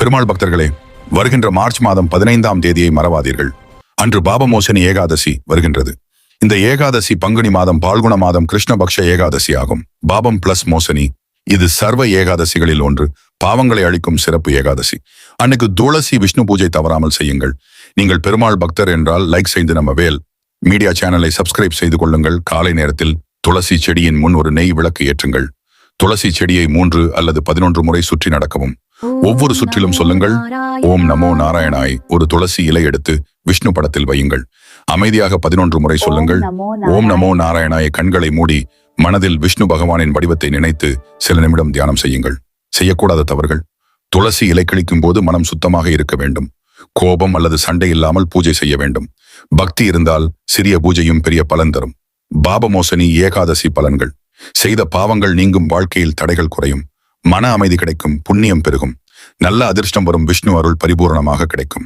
பெருமாள் பக்தர்களே, வருகின்ற மார்ச் மாதம் 15ஆம் தேதியை மறவாதீர்கள். அன்று பாபமோசனி ஏகாதசி வருகின்றது. இந்த ஏகாதசி பங்குனி மாதம் பால்குண மாதம் கிருஷ்ணபக்ஷ ஏகாதசி ஆகும். பாபம் பிளஸ் மோசனி, இது சர்வ ஏகாதசிகளில் ஒன்று. பாவங்களை அழிக்கும் சிறப்பு ஏகாதசி. அன்னைக்கு துளசி விஷ்ணு பூஜை தவறாமல் செய்யுங்கள். நீங்கள் பெருமாள் பக்தர் என்றால் லைக் செய்து நம்ம வேல் மீடியா சேனலை சப்ஸ்கிரைப் செய்து கொள்ளுங்கள். காலை நேரத்தில் துளசி செடியின் முன் ஒரு நெய் விளக்கு ஏற்றுங்கள். துளசி செடியை 3 அல்லது 11 முறை சுற்றி நடக்கவும். ஒவ்வொரு சுற்றிலும் சொல்லுங்கள், ஓம் நமோ நாராயணாய். ஒரு துளசி இலை எடுத்து விஷ்ணு படத்தில் வையுங்கள். அமைதியாக 11 முறை சொல்லுங்கள், ஓம் நமோ நாராயணாய். கண்களை மூடி மனதில் விஷ்ணு பகவானின் வடிவத்தை நினைத்து சில நிமிடம் தியானம் செய்யுங்கள். செய்யக்கூடாத தவறுகள்: துளசி இலை கிழிக்கும் போது மனம் சுத்தமாக இருக்க வேண்டும். கோபம் அல்லது சண்டை இல்லாமல் பூஜை செய்ய வேண்டும். பக்தி இருந்தால் சிறிய பூஜையும் பெரிய பலன் தரும். பாபமோசனி ஏகாதசி பலன்கள்: செய்த பாவங்கள் நீங்கும், வாழ்க்கையில் தடைகள் குறையும், மன அமைதி கிடைக்கும், புண்ணியம் பெருகும், நல்ல அதிர்ஷ்டம் வரும், விஷ்ணு அருள் பரிபூரணமாக கிடைக்கும்.